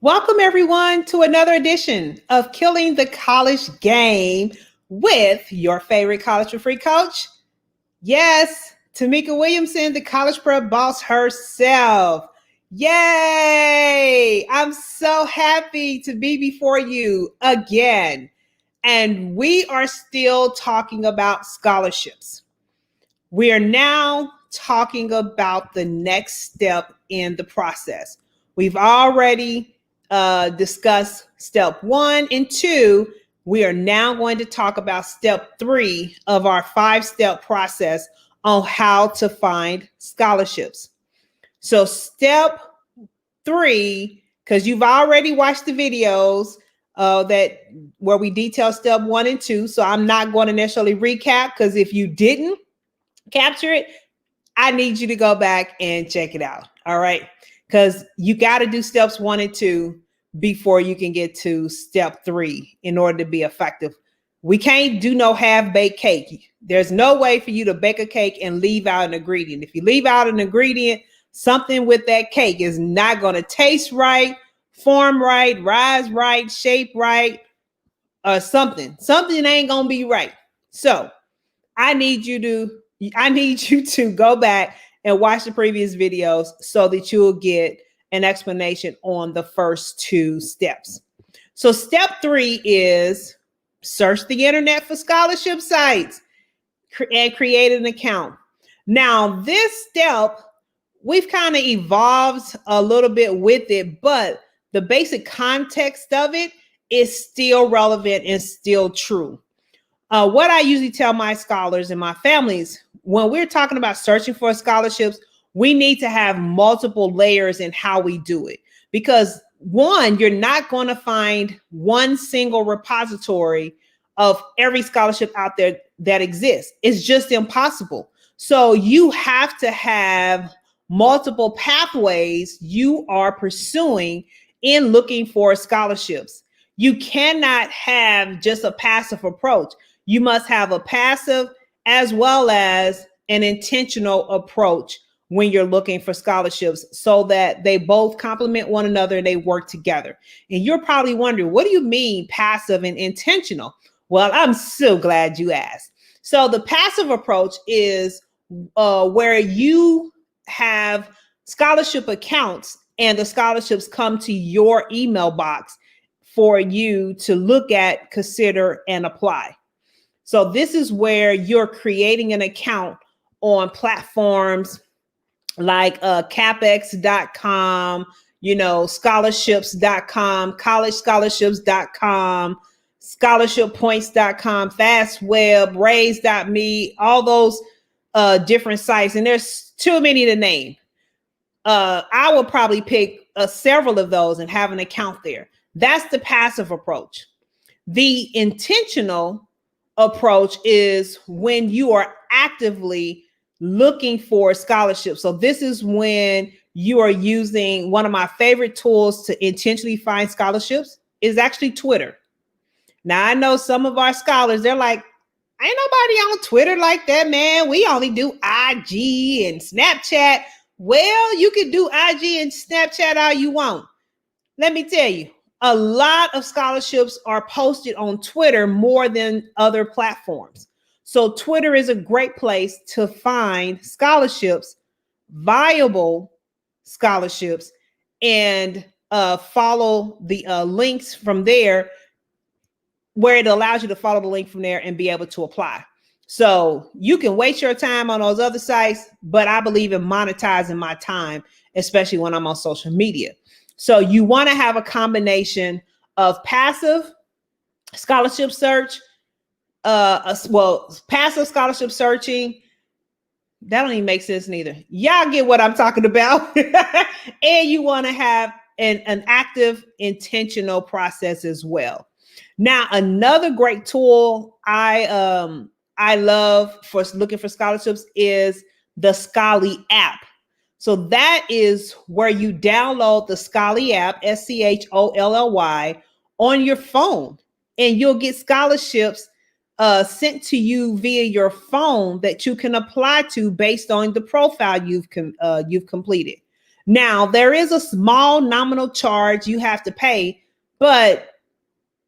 Welcome, everyone, to another edition of Killing the College Game with your favorite college for free coach. Yes, Tamika Williamson, the college prep boss herself. Yay! I'm so happy to be before you again. And we are still talking about scholarships. We are now talking about the next step in the process. We've already discussed step 1 and 2. We are now going to talk about step 3 of our 5-step process on how to find scholarships. So step 3, because you've already watched the videos that where we detail step 1 and 2. So I'm not going to necessarily recap, because if you didn't capture it, I need you to go back and check it out. All right. Because you got to do steps 1 and 2 before you can get to step 3 in order to be effective. We can't do no half-baked cake. There's no way for you to bake a cake and leave out an ingredient. If you leave out an ingredient, something with that cake is not going to taste right, form right, rise right, shape right, or something. Something ain't going to be right. So I need you to go back and watch the previous videos so that you'll get an explanation on the first 2 steps. So step 3 is search the internet for scholarship sites and create an account. Now, this step, we've kind of evolved a little bit with it, but the basic context of it is still relevant and still true. What I usually tell my scholars and my families, when we're talking about searching for scholarships, we need to have multiple layers in how we do it. Because one, you're not going to find one single repository of every scholarship out there that exists. It's just impossible. So you have to have multiple pathways you are pursuing in looking for scholarships. You cannot have just a passive approach. You must have a passive as well as an intentional approach when you're looking for scholarships, so that they both complement one another and they work together. And you're probably wondering, what do you mean passive and intentional? Well, I'm so glad you asked. So the passive approach is where you have scholarship accounts and the scholarships come to your email box for you to look at, consider, and apply. So this is where you're creating an account on platforms like capex.com, scholarships.com, collegescholarships.com, scholarshippoints.com, fastweb, raise.me, all those different sites. And there's too many to name. I will probably pick several of those and have an account there. That's the passive approach. The intentional approach is when you are actively looking for scholarships. So this is when you are using one of my favorite tools to intentionally find scholarships is actually Twitter. Now, I know some of our scholars, they're like, ain't nobody on Twitter like that, man. We only do IG and Snapchat. Well, you can do IG and Snapchat all you want. Let me tell you, a lot of scholarships are posted on Twitter more than other platforms. So Twitter is a great place to find scholarships, viable scholarships, and follow the links from there, where it allows you to follow the link from there and be able to apply. So you can waste your time on those other sites, but I believe in monetizing my time, especially when I'm on social media. So you want to have a combination of passive scholarship search, passive scholarship searching. That don't even make sense neither. Y'all get what I'm talking about. And you want to have an active, intentional process as well. Now, another great tool I love for looking for scholarships is the Scholly app. So that is where you download the Scholly app, SCHOLLY, on your phone, and you'll get scholarships sent to you via your phone that you can apply to based on the profile you've completed. Now, there is a small nominal charge you have to pay, but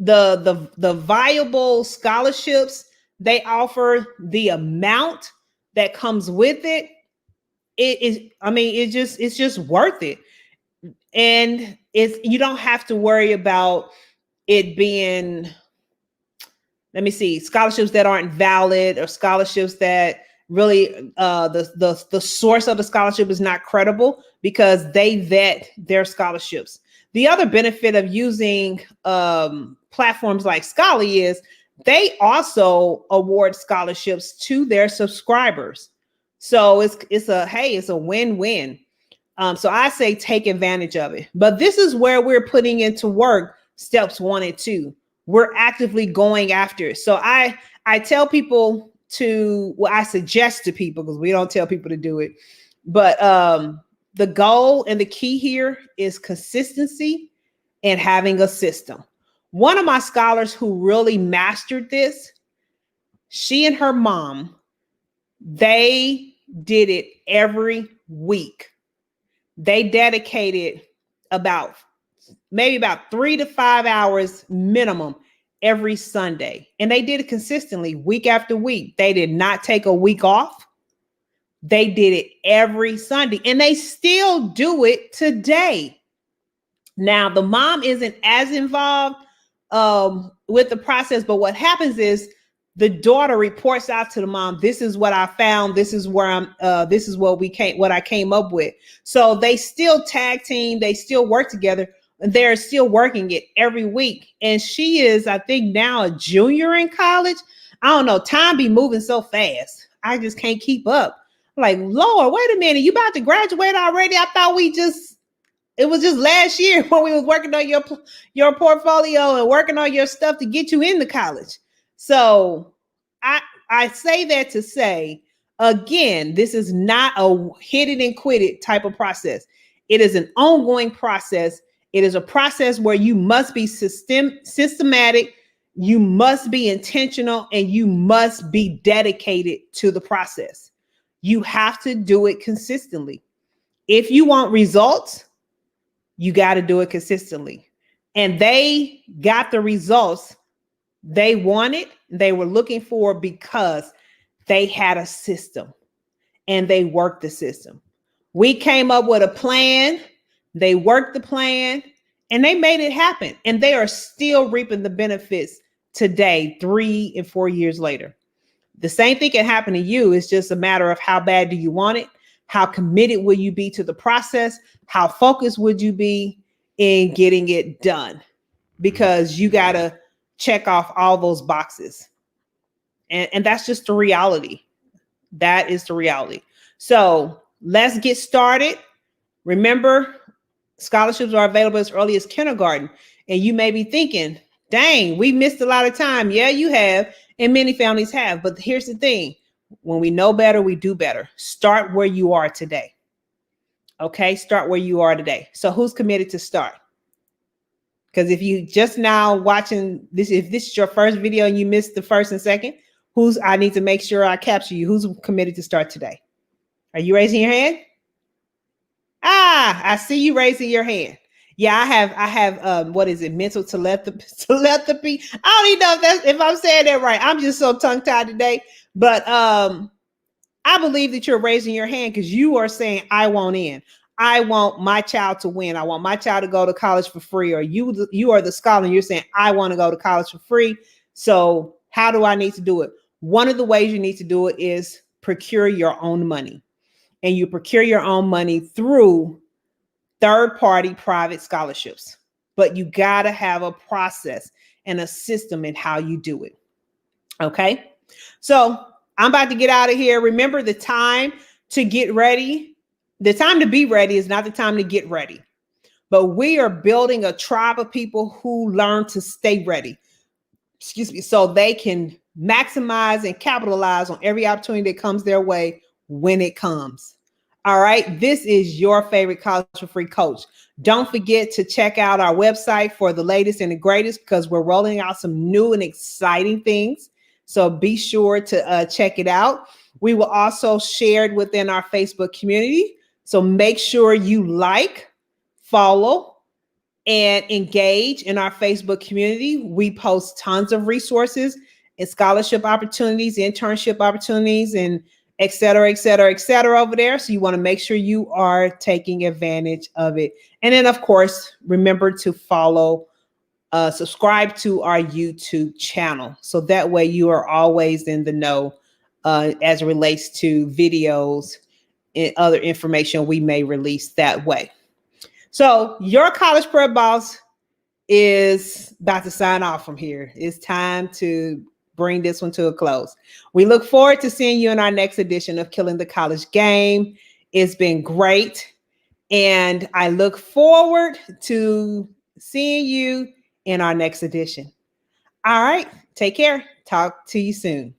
the viable scholarships, they offer the amount that comes with it. It is, I mean, it's just worth it. And it's, you don't have to worry about it being, let me see, scholarships that aren't valid, or scholarships that really the source of the scholarship is not credible, because they vet their scholarships. The other benefit of using platforms like Scholly is they also award scholarships to their subscribers. So it's a win-win. So I say take advantage of it. But this is where we're putting into work steps 1 and 2. We're actively going after it. So I tell people to, well, I suggest to people, because we don't tell people to do it, but the goal and the key here is consistency and having a system. One of my scholars who really mastered this, she and her mom, they did it every week. They dedicated maybe about 3 to 5 hours minimum every Sunday. And they did it consistently week after week. They did not take a week off. They did it every Sunday, and they still do it today. Now, the mom isn't as involved with the process, but what happens is the daughter reports out to the mom, this is what I found, this is where this is what I came up with. So they still tag team, they still work together, and they're still working it every week. And she is, I think, now a junior in college. I don't know, time be moving so fast. I just can't keep up. I'm like, Lord, wait a minute, you about to graduate already? I thought it was just last year when we was working on your portfolio and working on your stuff to get you into college. So I say that to say, again, this is not a hit it and quit it type of process. It is an ongoing process. It is a process where you must be systematic, you must be intentional, and you must be dedicated to the process. You have to do it consistently. If you want results, you got to do it consistently. And they got the results they wanted, they were looking for, because they had a system and they worked the system. We came up with a plan, they worked the plan, and they made it happen. And they are still reaping the benefits today, 3 and 4 years later. The same thing can happen to you. It's just a matter of how bad do you want it? How committed will you be to the process? How focused would you be in getting it done? Because you got to check off all those boxes. And that's just the reality. That is the reality. So let's get started. Remember, scholarships are available as early as kindergarten. And you may be thinking, dang, we missed a lot of time. Yeah, you have. And many families have. But here's the thing. When we know better, we do better. Start where you are today. Okay, start where you are today. So who's committed to start? Because if you just now watching this, if this is your first video and you missed the first and second, I need to make sure I capture you. Who's committed to start today? Are you raising your hand? I see you raising your hand. Yeah, I have what is it? Mental telepathy. I don't even know if I'm saying that right. I'm just so tongue-tied today. But I believe that you're raising your hand because you are saying, I want in. I want my child to win. I want my child to go to college for free. Or you are the scholar and you're saying, I want to go to college for free. So how do I need to do it? One of the ways you need to do it is procure your own money. And you procure your own money through third-party private scholarships. But you got to have a process and a system in how you do it. Okay? So I'm about to get out of here. Remember, the time to get ready. The time to be ready is not the time to get ready, but we are building a tribe of people who learn to stay ready, so they can maximize and capitalize on every opportunity that comes their way when it comes. All right. This is your favorite College for Free coach. Don't forget to check out our website for the latest and the greatest, because we're rolling out some new and exciting things. So be sure to check it out. We will also share it within our Facebook community. So make sure you like, follow, and engage in our Facebook community. We post tons of resources and scholarship opportunities, internship opportunities, and et cetera, et cetera, et cetera over there. So you want to make sure you are taking advantage of it. And then, of course, remember to follow, subscribe to our YouTube channel. So that way you are always in the know as it relates to videos and other information we may release that way. So your college prep boss is about to sign off from here. It's time to bring this one to a close. We look forward to seeing you in our next edition of Killing the College Game. It's been great. And I look forward to seeing you in our next edition. All right. Take care. Talk to you soon.